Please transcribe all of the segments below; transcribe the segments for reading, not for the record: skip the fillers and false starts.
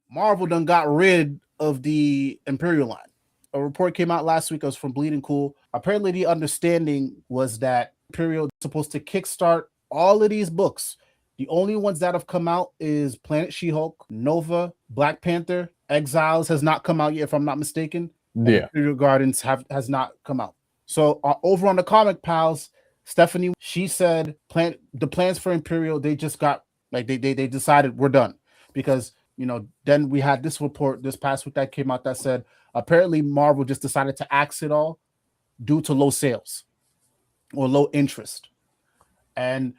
Marvel done got rid of the Imperial Line. A report came out last week. It was from Bleeding Cool. Apparently, the understanding was that Imperial is supposed to kickstart all of these books. The only ones that have come out is Planet She-Hulk, Nova, Black Panther, Exiles has not come out yet, if I'm not mistaken, and Yeah. Imperial Gardens has not come out. So over on the Comic Pals, Stephanie, she said the plans for Imperial, they just got like they decided we're done because then we had this report this past week that came out that said apparently Marvel just decided to axe it all due to low sales or low interest, and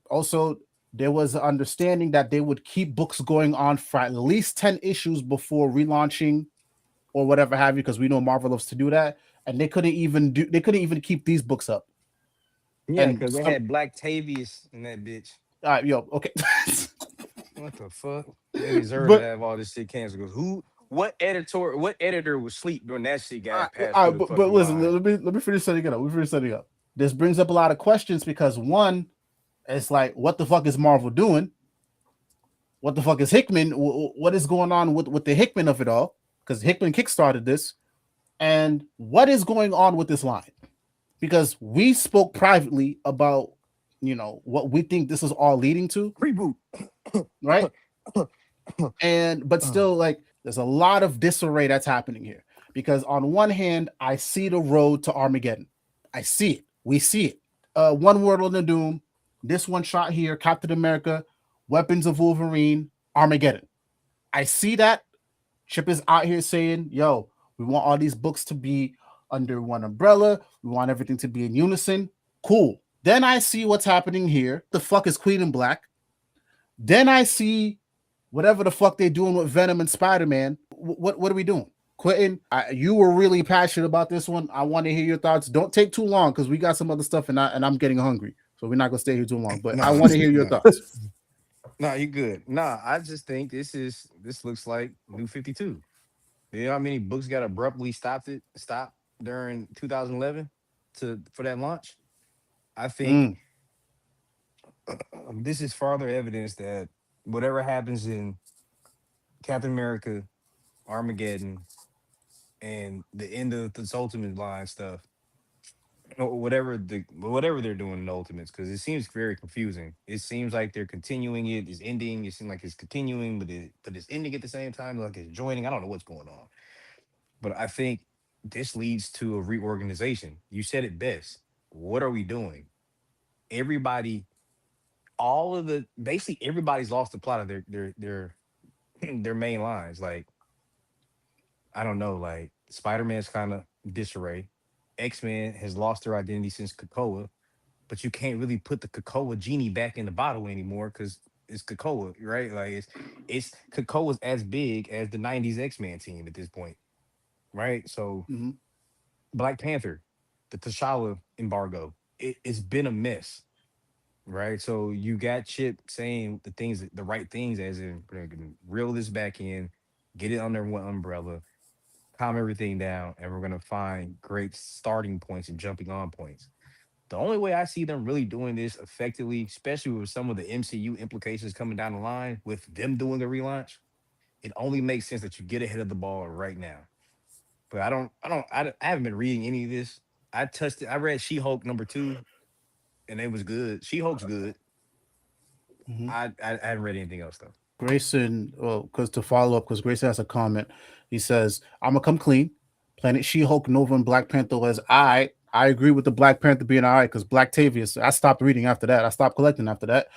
also there was an understanding that they would keep books going on for at least 10 issues before relaunching or whatever have you, because we know Marvel loves to do that, and they couldn't even keep these books up. Yeah, And because they had Black Tavius in that bitch. yo, okay. What the fuck? They deserve to but have all this shit canceled. Because what editor was asleep when that shit got passed all through right, the but fucking listen, line? let me finish setting it up. This brings up a lot of questions because one, it's like, what the fuck is Marvel doing? What the fuck is Hickman? What is going on with the Hickman of it all? Because Hickman kickstarted this, and what is going on with this line? Because we spoke privately about what we think this is all leading to, Reboot. right? And but still, like, there's a lot of disarray that's happening here because on one hand I see the road to Armageddon. I see it. We see it. One World on the Doom, this one shot here, Captain America, Weapons of Wolverine, Armageddon. I see that. Chip is out here saying, yo, we want all these books to be under one umbrella, we want everything to be in unison. Cool. Then I see what's happening here. The fuck is Queen in Black? Then I see whatever the fuck they're doing with Venom and Spider-Man. What are we doing? Quentin, you were really passionate about this one. I want to hear your thoughts. Don't take too long because we got some other stuff, and I'm getting hungry, so we're not gonna stay here too long. But I Nah, want to hear your nah, thoughts. nah. You good? Nah, I just think this looks like New 52. You know how many books got abruptly stopped during 2011 for that launch? I think Mm, this is further evidence that whatever happens in Captain America, Armageddon, and the end of this Ultimate line stuff, or whatever they're doing in Ultimates, because it seems very confusing. It seems like they're continuing it, it's ending. It seems like it's continuing, but it's ending at the same time, like it's joining. I don't know what's going on, but I think this leads to a reorganization. You said it best. What are we doing? Everybody, all of the basically everybody's lost the plot of their their main lines. Like, I don't know, like Spider-Man's kind of disarray. X-Men has lost their identity since Krakoa, but you can't really put the Krakoa genie back in the bottle anymore because it's Krakoa, right? Like it's Krakoa's as big as the 90s X-Men team at this point, right? So mm-hmm. Black Panther, the T'Challa embargo, it's been a mess, right? So you got Chip saying the right things, as in we're gonna reel this back in, get it under one umbrella, calm everything down, and we're gonna find great starting points and jumping on points. The only way I see them really doing this effectively, especially with some of the MCU implications coming down the line with them doing a relaunch, it only makes sense that you get ahead of the ball right now. But I haven't been reading any of this. I read She-Hulk #2, and it was good. She-Hulk's good. Mm-hmm. I haven't read anything else though. Grayson, well, because to follow up, because Grayson has a comment. He says, "I'm gonna come clean. Planet She-Hulk, Nova, and Black Panther was I. I agree with the Black Panther being all right because Black Tavius. I stopped reading after that. I stopped collecting after that.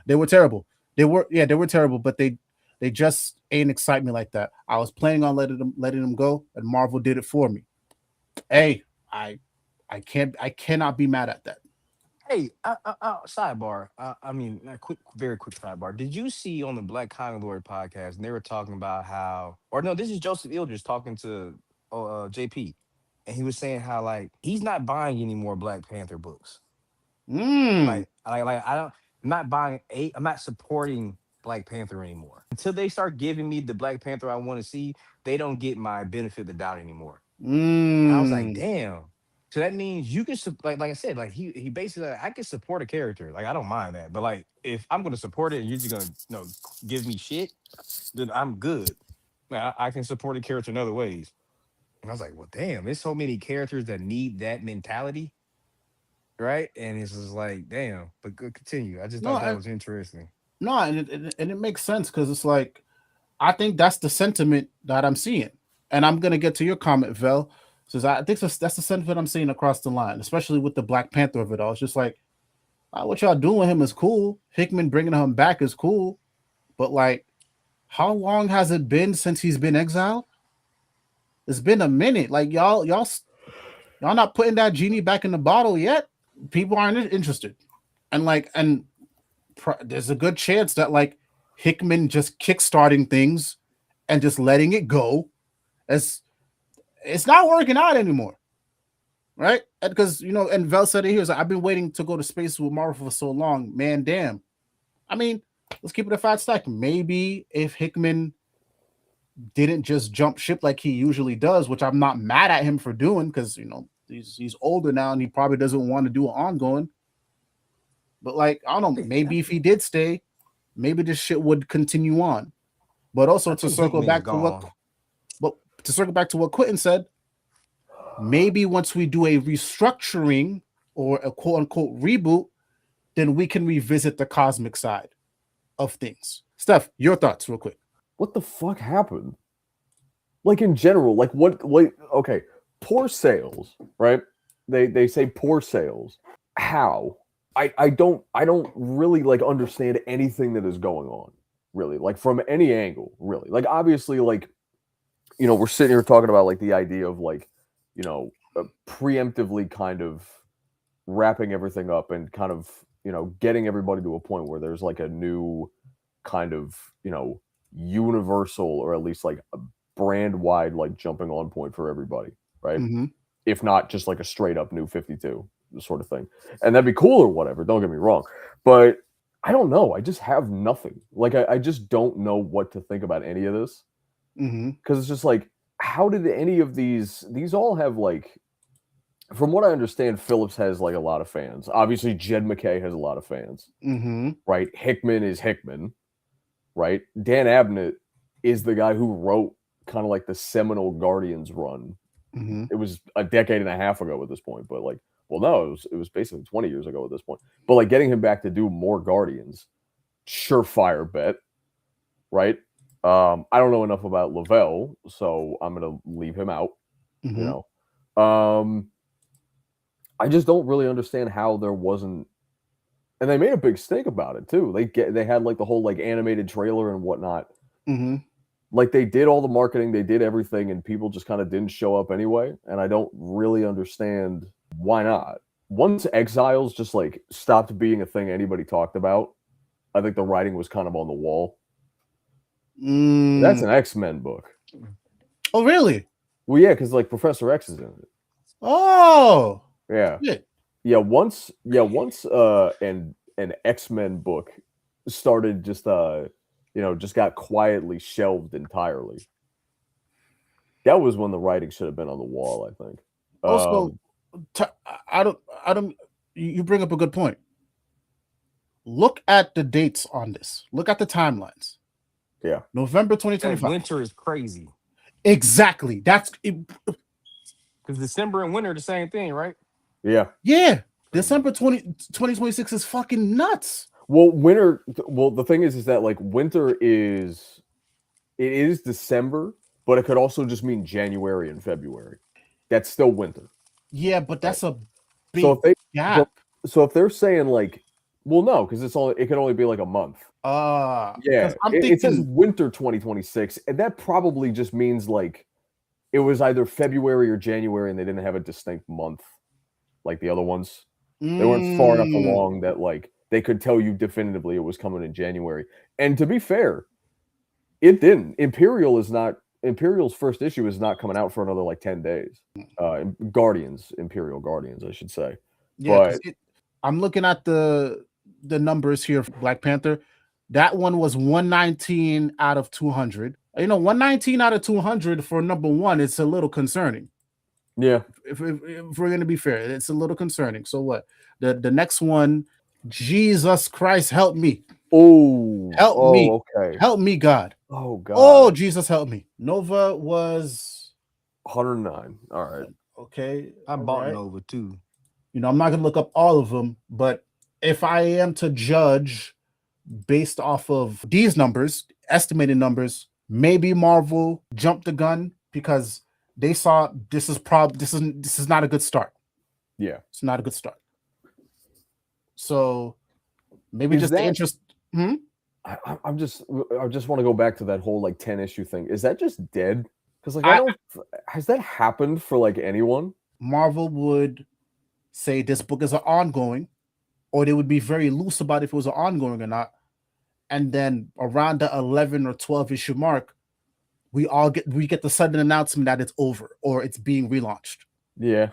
They were terrible. They were terrible, but they just ain't excite me like that. I was planning on letting them go, and Marvel did it for me. Hey, I cannot be mad at that. Hey, sidebar. I mean, a very quick sidebar. Did you see on the Black Conlord podcast, and they were talking about how, or no, this is Joseph Ilders talking to JP, and he was saying how like he's not buying any more Black Panther books. Mm, I don't, I'm not buying I'm not supporting Black Panther anymore until they start giving me the Black Panther I want to see. They don't get my benefit of the doubt anymore. And I was like, mm. damn. So that means you can like I said, like he basically I can support a character. Like I don't mind that. But like if I'm gonna support it and you're just gonna give me shit, then I'm good. Like, I can support a character in other ways. And I was like, well, damn, there's so many characters that need that mentality, right? And it's just like, damn. But good, continue. I just No, thought that was interesting. no, and it makes sense because it's like I think that's the sentiment that I'm seeing, and I'm gonna get to your comment, Vel. Says I think that's the sentiment I'm seeing across the line, especially with the Black Panther of it all. It's just like what y'all doing with him is cool. Hickman bringing him back is cool, but like, how long has it been since he's been exiled? It's been a minute. Like y'all not putting that genie back in the bottle yet. People aren't interested, and like, and there's a good chance that like Hickman just kickstarting things and just letting it go as it's not working out anymore, right? Because and Vel said it here. Like, I've been waiting to go to space with Marvel for so long, man. Damn. I mean, let's keep it a fat stack. Maybe if Hickman didn't just jump ship like he usually does, which I'm not mad at him for doing, because he's older now and he probably doesn't want to do an ongoing. But like, I don't know, maybe if he did stay, maybe this shit would continue on. But also to circle back to what Quentin said, maybe once we do a restructuring or a quote unquote reboot, then we can revisit the cosmic side of things. Steph, your thoughts real quick. What the fuck happened? Like in general, like what okay, poor sales, right? They say poor sales. How? I don't really like understand anything that is going on, really, like from any angle, really. Like obviously, like we're sitting here talking about like the idea of like preemptively kind of wrapping everything up and kind of getting everybody to a point where there's like a new kind of universal, or at least like a brand wide like jumping on point for everybody, right? Mm-hmm. If not just like a straight up new 52 sort of thing, and that'd be cool or whatever, don't get me wrong, but I don't know, I just have nothing. Like I just don't know what to think about any of this, because it's just like, how did any of these all have, like, from what I understand, Phillips has like a lot of fans. Obviously Jed McKay has a lot of fans, right? Hickman is Hickman, right? Dan Abnett is the guy who wrote kind of like the seminal Guardians run. It was a decade and a half ago at this point, but like, well, no, it was basically 20 years ago at this point. But like getting him back to do more Guardians, surefire bet, right? I don't know enough about Lavelle, so I'm gonna leave him out. I just don't really understand how there wasn't, and they made a big stink about it too. They had like the whole like animated trailer and whatnot. Like they did all the marketing, they did everything, and people just kind of didn't show up anyway. And I don't really understand why not. Once Exiles just like stopped being a thing anybody talked about, I think the writing was kind of on the wall. That's an X-Men book. Oh, really? Well, yeah, because like Professor X is in it. Oh, yeah, yeah. Once an X-Men book started just just got quietly shelved entirely. That was when the writing should have been on the wall, I think. Also, I don't. You bring up a good point. Look at the dates on this. Look at the timelines. Yeah, November 2025. Winter is crazy. Exactly. That's because December and winter are the same thing, right? Yeah. Yeah. December 2026 is fucking nuts. Well, winter. Well, the thing is that like winter is December, but it could also just mean January and February. That's still winter. Yeah, but that's a big gap. So if they're saying like, well, no, because it can only be like a month. Yeah, it says winter 2026, and that probably just means like it was either February or January, and they didn't have a distinct month like the other ones. They weren't far enough along that like they could tell you definitively it was coming in January. And to be fair, it didn't. Imperial's first issue is not coming out for another like 10 days. Imperial Guardians, I should say. Yeah, but I'm looking at the numbers here for Black Panther. That one was 119 out of 200. 119 out of 200 for number one, it's a little concerning. Yeah. If we're gonna be fair, it's a little concerning. So what? The next one, Jesus Christ, help me. Oh. Help me. Okay. Help me, God. Oh God. Oh, Jesus, help me. Nova was 109. All right. okay. I All bought right. Nova too. You know, I'm not gonna look up all of them, but if I am to judge based off of these numbers, estimated numbers, maybe Marvel jumped the gun because they saw this is not a good start. Yeah. It's not a good start. So maybe Is just the that- interest. I just want to go back to that whole like 10 issue thing. Is that just dead? Because like I- I don't has that happened for like anyone? Marvel would say this book is an ongoing, or they would be very loose about if it was an ongoing or not. And then around the 11 or 12 issue mark, we get the sudden announcement that it's over or it's being relaunched. Yeah.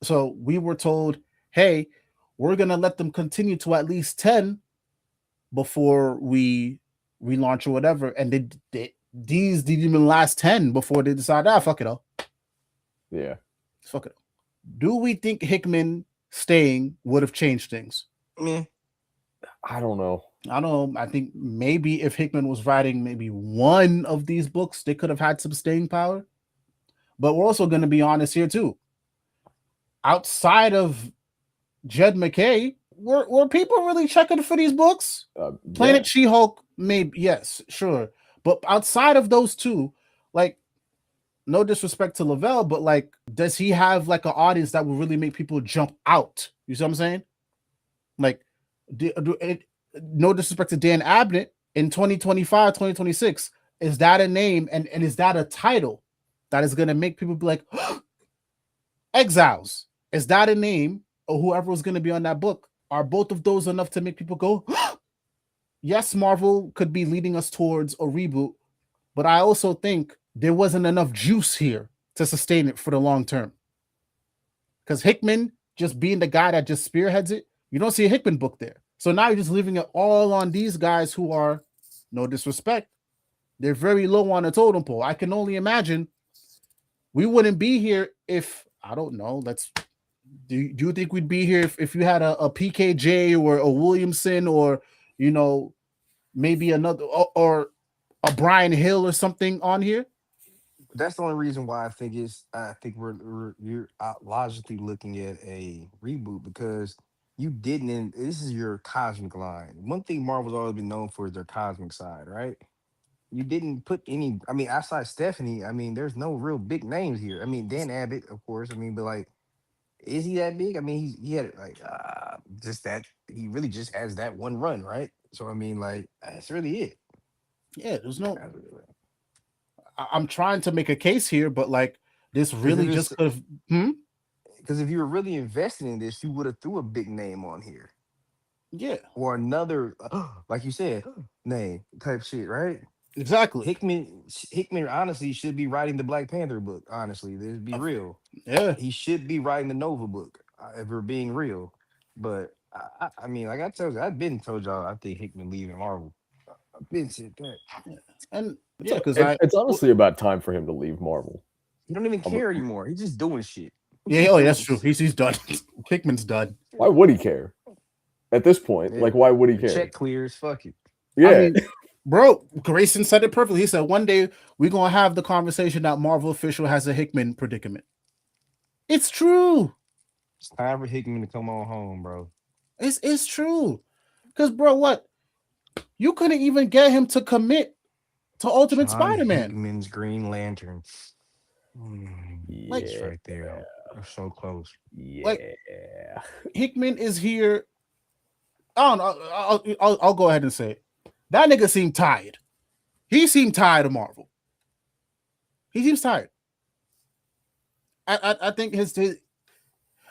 So we were told, hey, we're gonna let them continue to at least 10 before we relaunch or whatever. And these didn't even last 10 before they decided, fuck it all. Yeah. Fuck it. Do we think Hickman staying would have changed things? Yeah. I don't know. I don't know. I think maybe if Hickman was writing maybe one of these books, they could have had some staying power. But we're also going to be honest here too. Outside of Jed McKay, were people really checking for these books? Planet She-Hulk, maybe, yes, sure. But outside of those two, like, no disrespect to Lavelle, but like, does he have like an audience that will really make people jump out? You see what I'm saying? Like, no disrespect to Dan Abnett in 2025, 2026. Is that a name and is that a title that is going to make people be like, Exiles? Is that a name or whoever was going to be on that book? Are both of those enough to make people go, yes, Marvel could be leading us towards a reboot, but I also think there wasn't enough juice here to sustain it for the long term. Because Hickman just being the guy that just spearheads it, you don't see a Hickman book there. So now you're just leaving it all on these guys who are, no disrespect, they're very low on the totem pole. I can only imagine we wouldn't be here if, I don't know, do you think we'd be here if you had a PKJ or a Williamson or, you know, maybe another or a Brian Hill or something on here? That's the only reason why I think you're logically looking at a reboot, because you didn't. This is your cosmic line. One thing Marvel's always been known for is their cosmic side, right? You didn't put any. I mean, outside Stephanie, I mean, there's no real big names here. I mean, Dan Abbott, of course. I mean, but like, is he that big? I mean, he had like just that. He really just has that one run, right? So I mean, like, that's really it. Yeah, there's no. That's really it. I'm trying to make a case here, but like this really just could have. Because if you were really invested in this, you would have threw a big name on here. Yeah, Or another, like you said, name type shit, right? exactly. Hickman honestly should be writing the Black Panther book. Honestly, let's be real. Yeah, He should be writing the Nova book, if we're being real. But I mean, like I've been told y'all, I think Hickman leaving Marvel. I've been said that. and yeah, because it's honestly about time for him to leave Marvel. He don't even care anymore. He's just doing shit. yeah, oh, that's true. He's done. Hickman's done. Why would he care? At this point, like, why would he care? Check clears. Fuck it. Yeah. I mean, bro, Grayson said it perfectly. He said one day we're gonna have the conversation that Marvel official has a Hickman predicament. It's true. It's time for Hickman to come on home, bro. It's true. Because, bro, what? You couldn't even get him to commit to Ultimate Spider-Man. Hickman's Green Lantern. Like, It's right there. We're so close. Yeah. Like, Hickman is here. I don't know. I'll go ahead and say it. That nigga seemed tired. He seemed tired of Marvel. He seems tired. I think his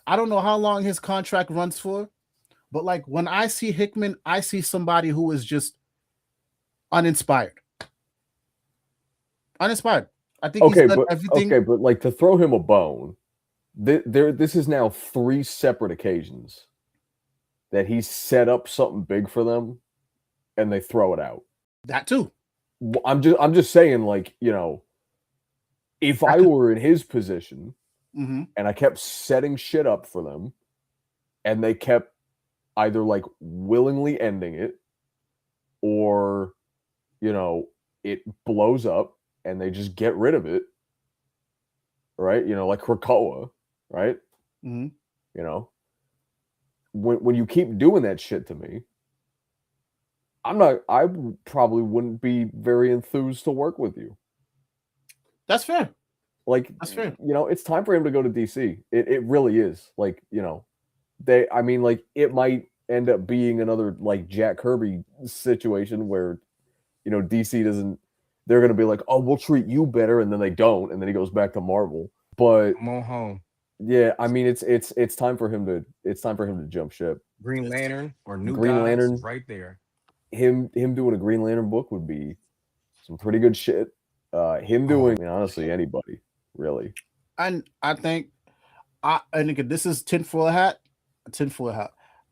I don't know how long his contract runs for, but like when I see Hickman, I see somebody who is just uninspired. Uninspired. I think he's done everything. Okay, but like to throw him a bone, this is now 3 separate occasions that he's set up something big for them, and they throw it out. That too. I'm just saying, like, you know, If I were in his position Mm-hmm. and I kept setting shit up for them and they kept either like willingly ending it or, you know, it blows up and they just get rid of it, right? You know, like Krakoa, right? Mm-hmm. You know, when you keep doing that shit to me, I probably wouldn't be very enthused to work with you. That's fair. Like, That's fair. you know, it's time for him to go to DC. It really is. Like, you know, I mean, like, it might end up being another, like, Jack Kirby situation where, you know, DC doesn't, they're going to be like, oh, we'll treat you better. And then they don't. And then he goes back to Marvel. But, Come on home. yeah, I mean, it's time for him to jump ship. Green Lantern or New Green Gods Lantern. right there. Him doing a Green Lantern book would be some pretty good shit. Him doing, I mean, honestly, anybody, really. And I think, and again, this is tinfoil hat.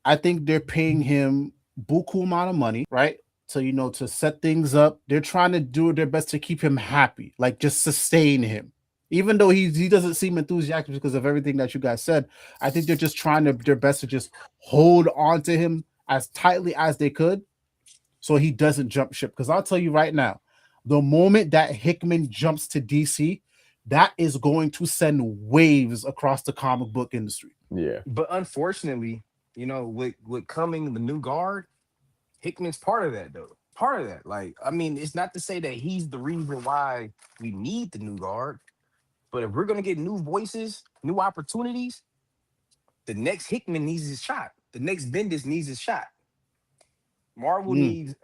I think they're paying him buku amount of money, right? So, you know, to set things up. They're trying to do their best to keep him happy, like just sustain him. Even though he doesn't seem enthusiastic because of everything that you guys said, I think they're just trying their best to just hold on to him as tightly as they could so he doesn't jump ship. Because I'll tell you right now, the moment that Hickman jumps to DC, that is going to send waves across the comic book industry. Yeah. But unfortunately, you know, with coming the new guard, Hickman's part of that though. Part of that. Like, I mean, it's not to say that he's the reason why we need the new guard, but if we're gonna get new voices, new opportunities, the next Hickman needs his shot. The next Bendis needs his shot. Marvel needs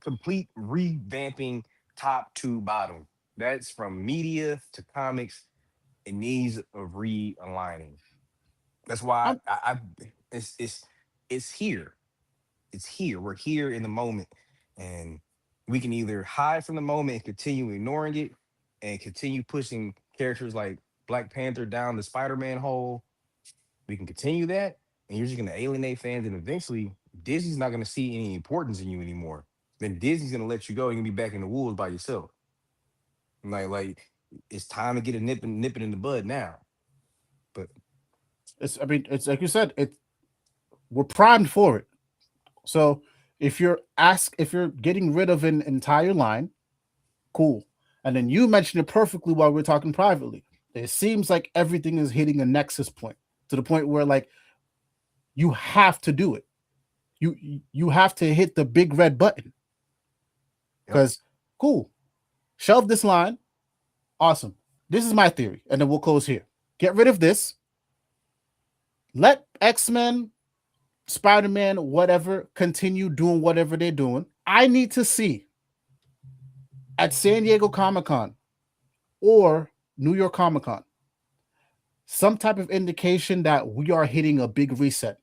complete revamping, top to bottom. That's from media to comics. It needs a realigning. That's why it's here. It's here. We're here in the moment, and we can either hide from the moment and continue ignoring it, and continue pushing characters like Black Panther down the Spider-Man hole. We can continue that, and you're just gonna alienate fans, and eventually Disney's not gonna see any importance in you anymore. Then Disney's gonna let you go. You're gonna be back in the woods by yourself. Like it's time to get a nip it in the bud now. But it's like you said, we're primed for it. So if you're getting rid of an entire line, cool. And then you mentioned it perfectly while we are talking privately. It seems like everything is hitting a nexus point to the point where like you have to do it. You have to hit the big red button. Because cool. Shelve this line. Awesome. This is my theory. And then we'll close here. Get rid of this. Let X-Men, Spider-Man, whatever, continue doing whatever they're doing. I need to see at San Diego Comic-Con or New York Comic-Con some type of indication that we are hitting a big reset.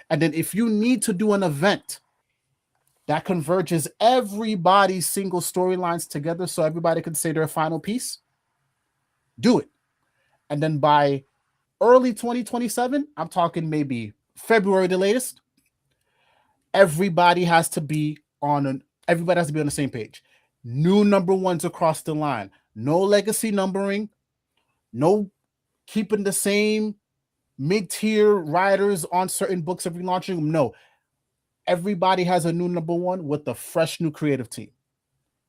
And then if you need to do an event that converges everybody's single storylines together so everybody can say their final piece, do it. And then by early 2027, I'm talking maybe February the latest, everybody has to be on the same page. New number ones across the line. No legacy numbering. No keeping the same mid-tier writers on certain books every launching. No. Everybody has a new number one with a fresh new creative team.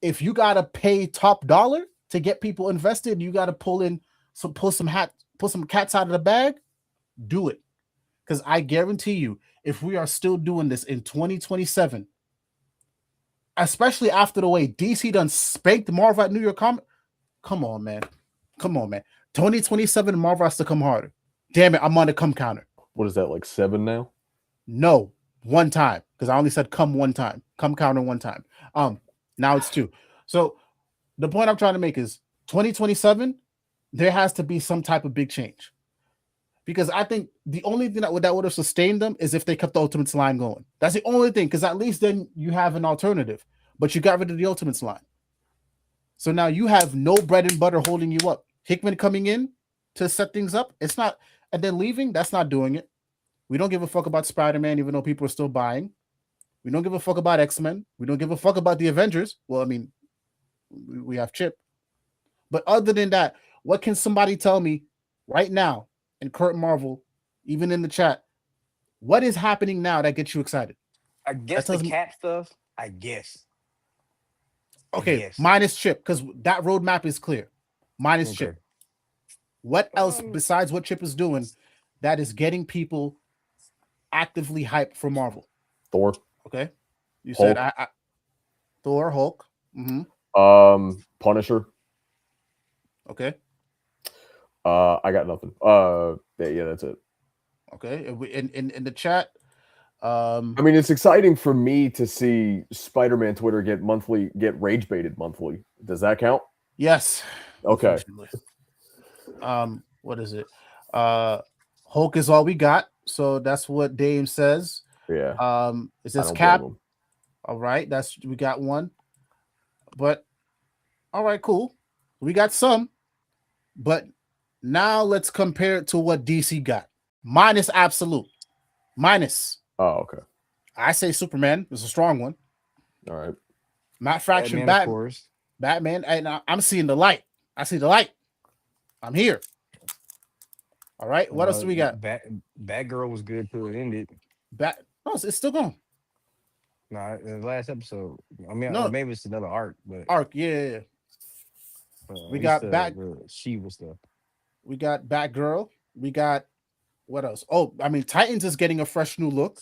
If you gotta pay top dollar to get people invested, you gotta pull some cats out of the bag, do it. Because I guarantee you, if we are still doing this in 2027, especially after the way DC done spanked Marvel at New York Comic, come on, man. 2027, Marvel has to come harder. Damn it, I'm on the come counter. What is that, like 7 now? No, one time, because I only said come one time. Come counter one time. Now it's 2. So the point I'm trying to make is 2027, there has to be some type of big change. Because I think the only thing that would have sustained them is if they kept the Ultimates line going. That's the only thing, because at least then you have an alternative. But you got rid of the Ultimates line. So now you have no bread and butter holding you up. Hickman coming in to set things up, it's not, and then leaving, that's not doing it. We don't give a fuck about Spider-Man, even though people are still buying. We don't give a fuck about X-Men. We don't give a fuck about the Avengers. Well, I mean, we have Chip. But other than that, What can somebody tell me right now in current Marvel, even in the chat? What is happening now that gets you excited? I That guess the tells me Cap stuff. I guess. I okay, guess. minus Chip, because that roadmap is clear. Minus Okay. Chip. What else Um, besides what Chip is doing that is getting people actively hyped for Marvel? Thor, Okay. You Hulk. said Thor, Hulk. Punisher. Okay. I got nothing. Yeah, that's it. Okay. In the chat. I mean, it's exciting for me to see Spider-Man Twitter get rage baited monthly. Does that count? Yes. Okay. What is it? Hulk is all we got. So that's what Dame says. Yeah. It says I don't Cap. blame him. All right, we got one. But all right, cool. We got some. But now let's compare it to what DC got. Minus absolute. Minus. Oh, okay. I say Superman is a strong one. All right. Matt Fraction, Batman, of course. Batman, and I'm seeing the light. I see the light. I'm here. All right. What else do we got? Batgirl was good till it ended. No, it's still going. Nah, in the last episode. I mean, No. or maybe it's another arc, but yeah. We at got least the She-Ra stuff. We got Batgirl. We got what else? Oh, I mean, Titans is getting a fresh new look.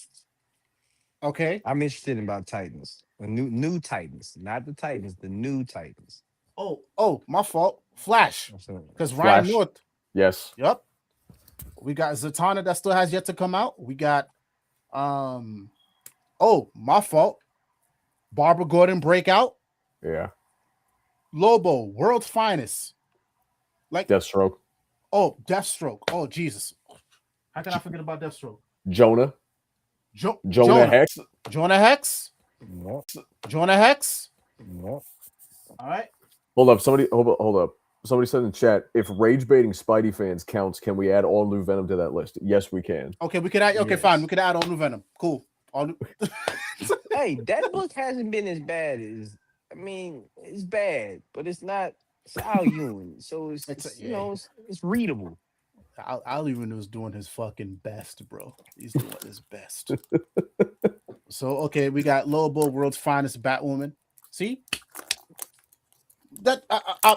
Okay. I'm interested in about Titans. The new Titans, not the Titans, the new Titans. Oh, my fault. Flash. Because Flash. Ryan North. Yes. Yep. We got Zatanna that still has yet to come out. We got oh, my fault. Barbara Gordon breakout. Yeah. Lobo, world's finest. Like Deathstroke. Oh, Deathstroke. Oh, Jesus. How can I forget about Deathstroke? Jonah. Jonah Hex. Jonah Hex. Yep. Jonah Hex. Yep. All right. Hold up. Hold up. Somebody said in chat, if rage baiting Spidey fans counts, can we add all new Venom to that list? Yes, we can. Okay, we could add. Okay, Yes. fine. We could add all new Venom. Cool. All new. Hey, that book hasn't been as bad as. I mean, it's bad, but it's not. It's Al Ewing, so it's readable. Al Ewing was doing his fucking best, bro. He's doing his best. So okay, we got Lobo, world's finest Batwoman. See that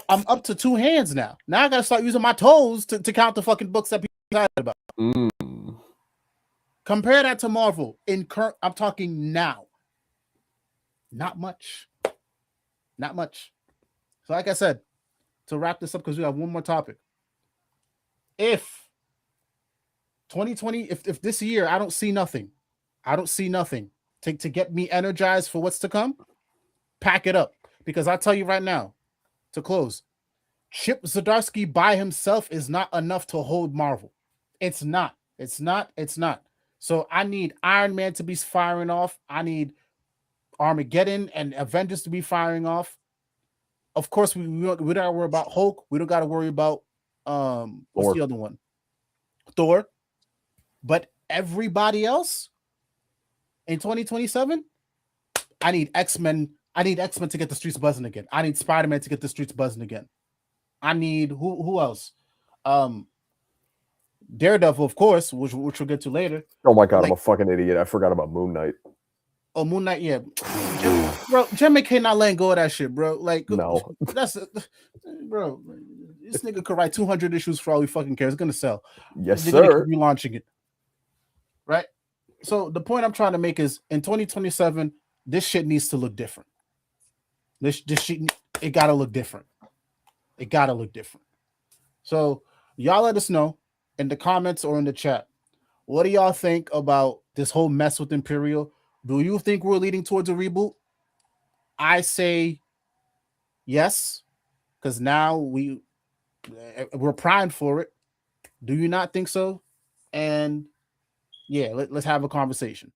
I'm up to 2 hands now. Now I gotta start using my toes to count the fucking books that people are excited about. Compare that to Marvel. I'm talking now. Not much. Not much. So like I said, to wrap this up, because we have one more topic. If 2020, if this year I don't see nothing to get me energized for what's to come, pack it up. Because I'll tell you right now, to close, Chip Zdarsky by himself is not enough to hold Marvel. It's not. So I need Iron Man to be firing off. I need Armageddon and Avengers to be firing off. Of course, we don't gotta worry about Hulk. We don't gotta worry about what's the other one? Thor. But everybody else in 2027, I need X-Men. I need X-Men to get the streets buzzing again. I need Spider-Man to get the streets buzzing again. I need who else? Daredevil, of course, which we'll get to later. Oh my god, I'm a fucking idiot. I forgot about Moon Knight. Oh, Moon Knight, yeah. Bro, Jim McKay not letting go of that shit, bro. Like, no. Bro, this nigga could write 200 issues for all he fucking cares. It's gonna sell. Yes, They're sir. gonna keep relaunching it. Right? So the point I'm trying to make is in 2027, this shit needs to look different. This shit, it gotta look different. It gotta look different. So y'all let us know in the comments or in the chat. What do y'all think about this whole mess with Imperial? Do you think we're leading towards a reboot? I say yes, because now we're primed for it. Do you not think so? And yeah, let's have a conversation.